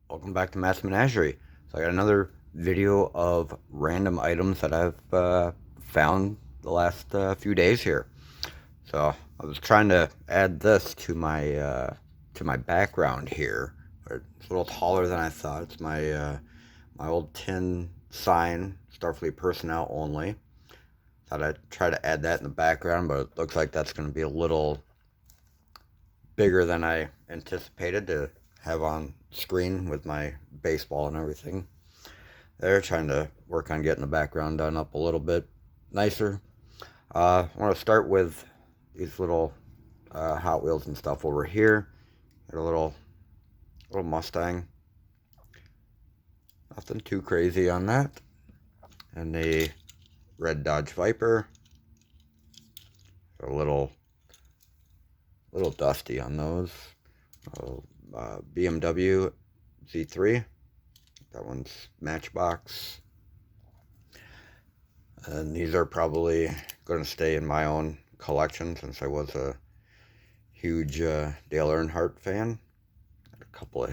Welcome back to Matt's Menagerie. So I got another video of random items that I've found the last few days here. So I was trying to add this to my background here. It's a little taller than I thought. It's my old tin sign, Starfleet personnel only. Thought I'd try to add that in the background, but it looks like that's going to be a little bigger than I anticipated to have on screen with my baseball and everything. They're trying to work on getting the background done up a little bit nicer. I want to start with these little Hot Wheels and stuff over here. Got a little Mustang. Nothing too crazy on that. And a red Dodge Viper. A little dusty on those. BMW Z3. That one's Matchbox. And these are probably going to stay in my own collection since I was a huge Dale Earnhardt fan. Got a couple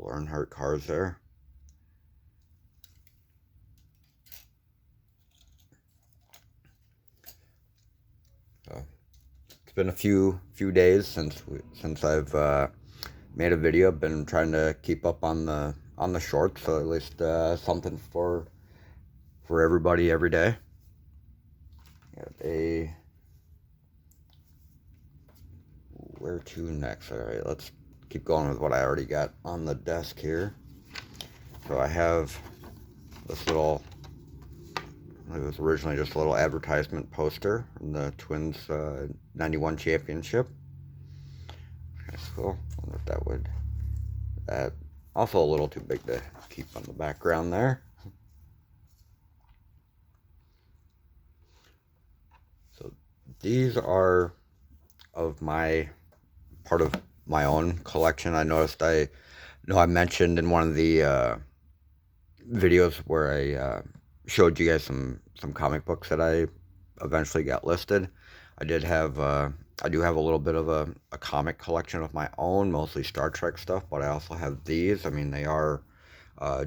Earnhardt cars there. So it's been a few days since I've made a video. I've been trying to keep up on the shorts, so at least something for everybody every day. Got where to next? All right, let's keep going with what I already got on the desk here. So I have this little. It was originally just a little advertisement poster from the Twins 91 championship. Okay, cool. I wonder if that would. That also a little too big to keep on the background there. So these are part of my own collection. I noticed I mentioned in one of the videos where I showed you guys some comic books that I eventually got listed. I do have a little bit of a comic collection of my own, mostly Star Trek stuff, but I also have these. I mean, they are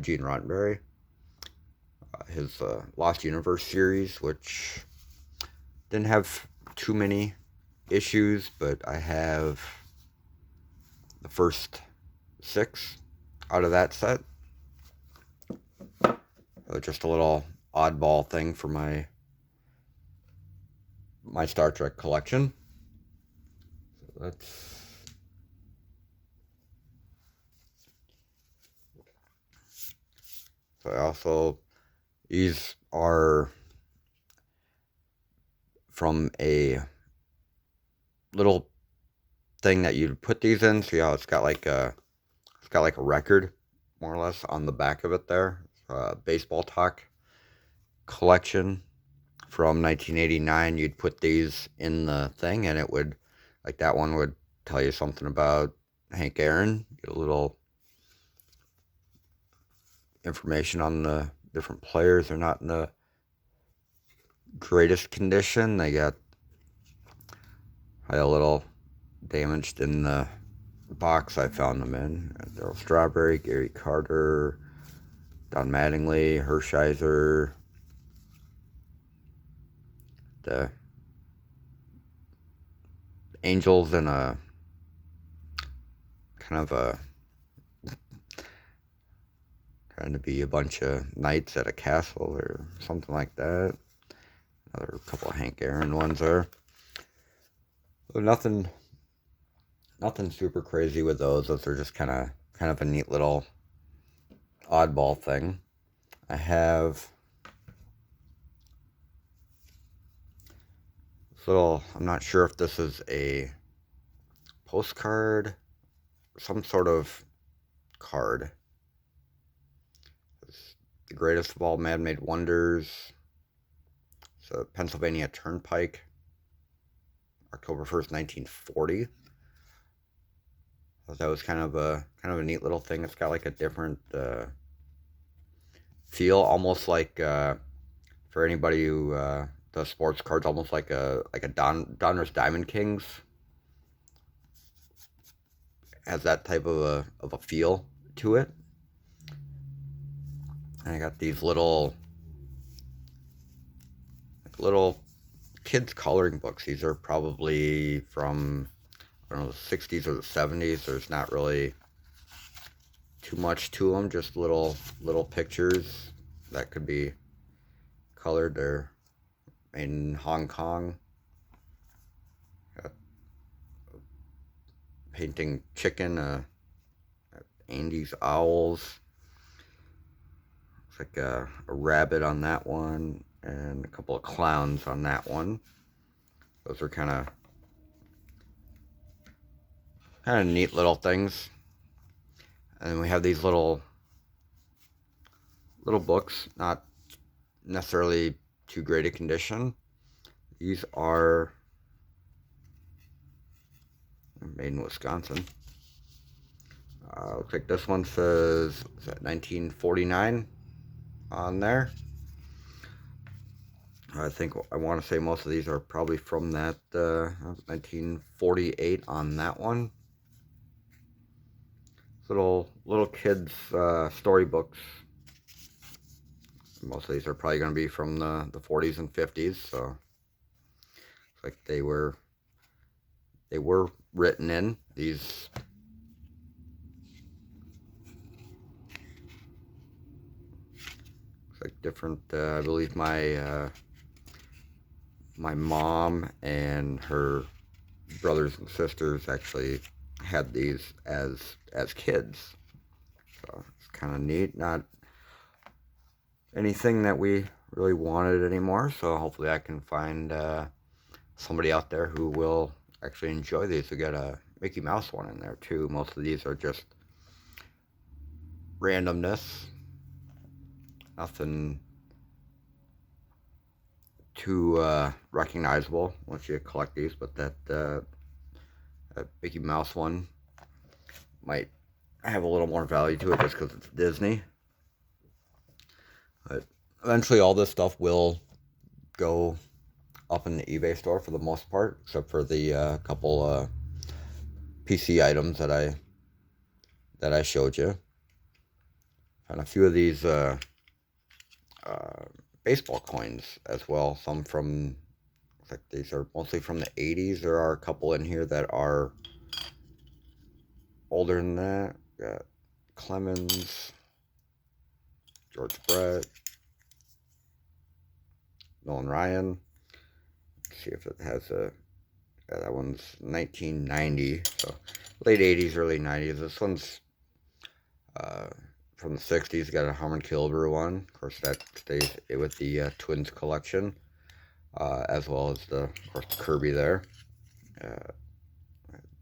Gene Roddenberry, his Lost Universe series, which didn't have too many issues, but I have the first 6 out of that set. Just a little oddball thing for my Star Trek collection. So these are from a little thing that you'd put these in. See how it's got like a record, more or less, on the back of it there. Baseball Talk collection from 1989. You'd put these in the thing, and it would, like, that one would tell you something about Hank Aaron. Get a little information on the different players. They're not in the greatest condition. They got a little damaged in the box I found them in. Darryl Strawberry, Gary Carter, Don Mattingly, Hershiser, the Angels in a kind of a trying to be a bunch of knights at a castle or something like that. Another couple of Hank Aaron ones there. So nothing super crazy with those. Those are just kind of a neat little oddball thing. I have this little, I'm not sure if this is a postcard, some sort of card. It's the greatest of all man-made wonders. It's a Pennsylvania Turnpike, October 1st, 1940. That was kind of a neat little thing. It's got like a different feel, almost like for anybody who does sports cards, almost like a Donruss Diamond Kings has that type of a feel to it. And I got these little kids coloring books. These are probably from, I don't know, the 60s or the 70s. There's not really too much to them, just little pictures that could be colored. They're made in Hong Kong. Got painting chicken, Andy's owls. Looks like a rabbit on that one, and a couple of clowns on that one. Those are kind of neat little things. And then we have these little books, not necessarily too great a condition. These are made in Wisconsin. Looks like this one says, is that 1949 on there. I think I want to say most of these are probably from that 1948 on that one. Little kids storybooks. Most of these are probably going to be from the 40s and 50s, so looks like they were written in these. Looks like different. I believe my mom and her brothers and sisters actually had these as kids, so it's kind of neat. Not anything that we really wanted anymore, so hopefully I can find somebody out there who will actually enjoy these. We got a Mickey Mouse one in there too. Most of these are just randomness, nothing too recognizable once you collect these, but that Mickey Mouse one might have a little more value to it just because it's Disney. But eventually all this stuff will go up in the eBay store for the most part, except for the couple PC items that I showed you. And a few of these baseball coins as well. Some from, like, these are mostly from the 80s. There are a couple in here that are older than that. Got Clemens, George Brett, Nolan Ryan. Let's see if it has a, yeah, that one's 1990, so late 80s, early 90s. This one's from the 60s. Got a Harmon Killebrew one. Of course, that stays with the Twins collection, as well as of course, the Kirby there.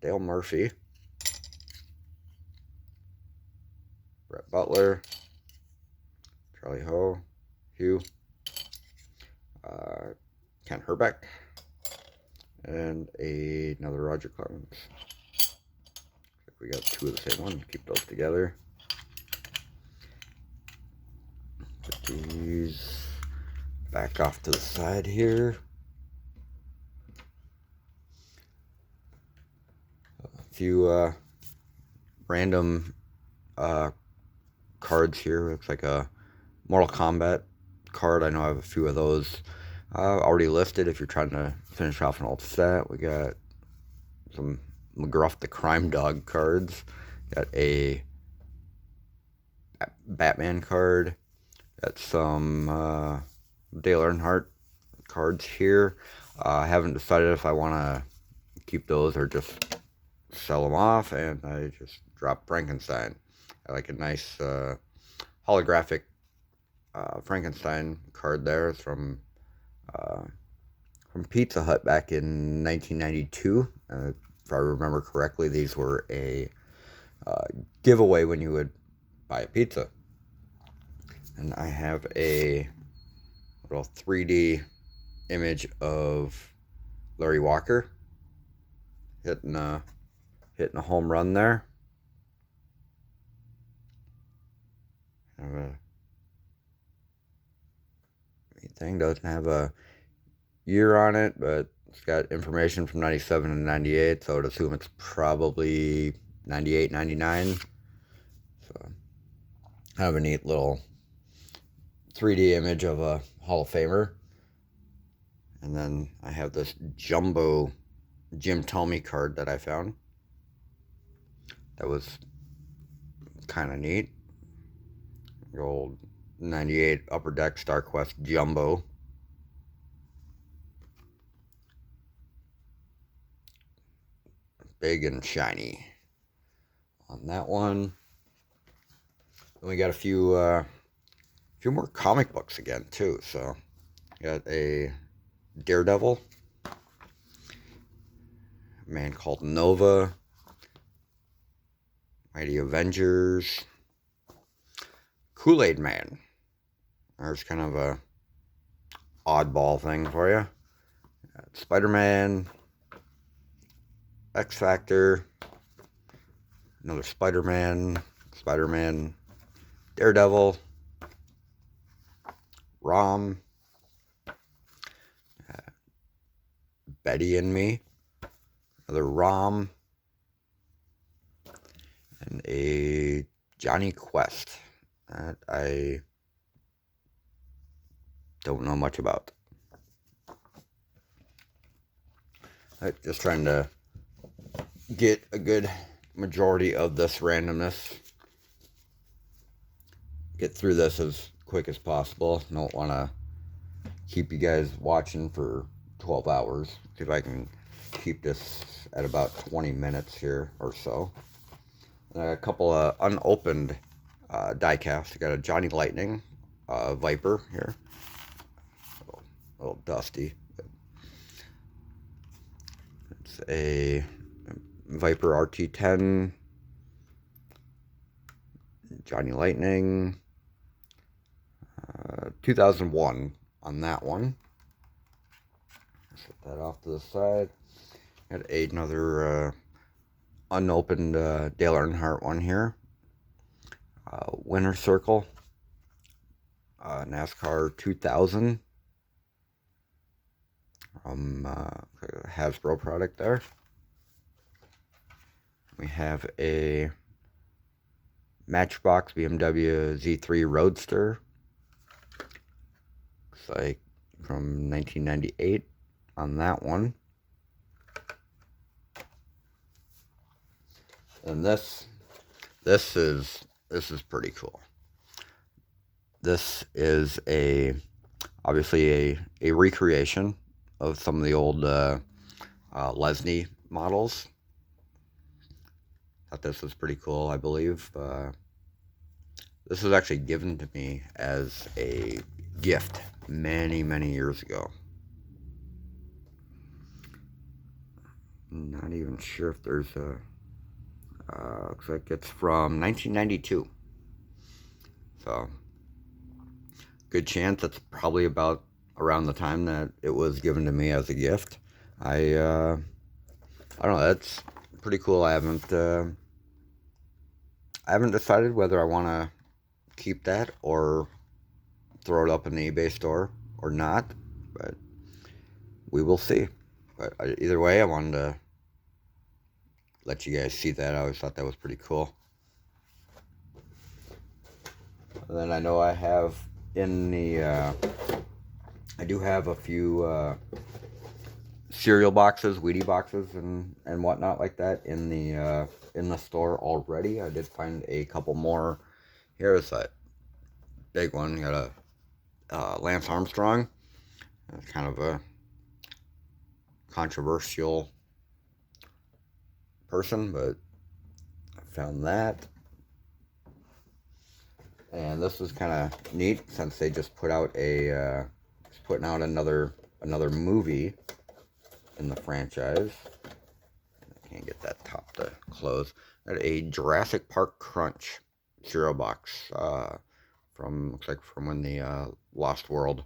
Dale Murphy, Brett Butler, Charlie Hugh, Ken Herbeck, and another Roger Clemens. We got two of the same one. Keep those together. Put these back off to the side here. A few random cards here. Looks like a Mortal Kombat card. I know I have a few of those already listed if you're trying to finish off an old set. We got some McGruff the Crime Dog cards. Got a Batman card. Got some Dale Earnhardt cards here. I haven't decided if I want to keep those or just sell them off, and I just dropped Frankenstein. I like a nice holographic Frankenstein card there. It's from Pizza Hut back in 1992. If I remember correctly, these were a giveaway when you would buy a pizza. And I have a little 3D image of Larry Walker hitting a home run there. Thing doesn't have a year on it, but it's got information from 97 and 98, so I would assume it's probably $98.99. So kind of a neat little 3D image of a Hall of Famer. And then I have this jumbo Jim Thome card that I found. That was kind of neat. The old 98 Upper Deck StarQuest Jumbo. Big and shiny on that one. Then we got a few more comic books again too. So got a Daredevil, a man called Nova, Mighty Avengers, Kool-Aid Man. There's kind of a oddball thing for you. Spiderman, X Factor, another Spiderman, Daredevil, Rom, Betty and Me, another Rom, and a Johnny Quest that I don't know much about. Just trying to get a good majority of this randomness. Get through this as quick as possible. Don't want to keep you guys watching for 12 hours. See if I can keep this at about 20 minutes here or so. A couple of unopened die casts. I got a Johnny Lightning Viper here. A little dusty. It's a Viper RT10 Johnny Lightning 2001 on that one. Set that off to the side. Got another unopened Dale Earnhardt one here. Winner Circle NASCAR 2000 from Hasbro product there. We have a Matchbox BMW Z3 Roadster. Looks like from 1998 on that one. And this is pretty cool. This is obviously a recreation of some of the old Lesney models. Thought this was pretty cool. I believe this was actually given to me as a gift many years ago. Not even sure if there's a looks like it's from 1992. So good chance that's probably about around the time that it was given to me as a gift. I don't know, that's pretty cool. I haven't decided whether I want to keep that or throw it up in the eBay store or not, but we will see. But either way, I wanted to let you guys see that. I always thought that was pretty cool. And then I know I have in the I do have a few cereal boxes, Wheaties boxes, and whatnot like that in the store already. I did find a couple more. Here's that big one. You got a Lance Armstrong. That's kind of a controversial person, but I found that. And this is kind of neat since they just put out putting out another movie in the franchise. I can't get that top to close. Got a Jurassic Park Crunch cereal box looks like from when the Lost World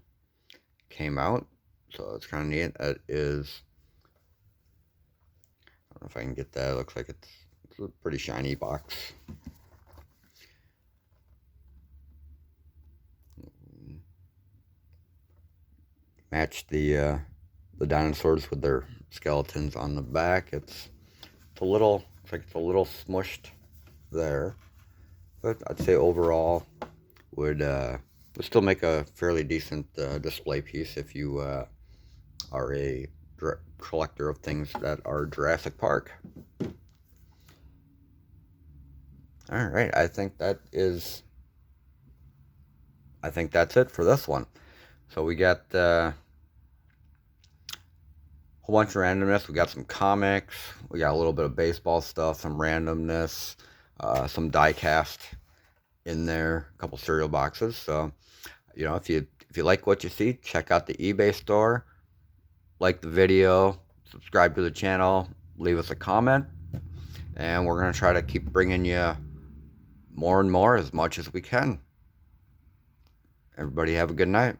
came out. So it's kind of neat. It is, I don't know if I can get that. It looks like it's a pretty shiny box. Match the dinosaurs with their skeletons on the back. It's a little Looks like it's a little smushed there, but I'd say overall would still make a fairly decent display piece if you are a collector of things that are Jurassic Park. Alright, I think that's it for this one. So we got a whole bunch of randomness. We got some comics, we got a little bit of baseball stuff, some randomness, some die cast in there, a couple cereal boxes. So, you know, if you like what you see, check out the eBay store, like the video, subscribe to the channel, leave us a comment, and we're going to try to keep bringing you more and more as much as we can. Everybody have a good night.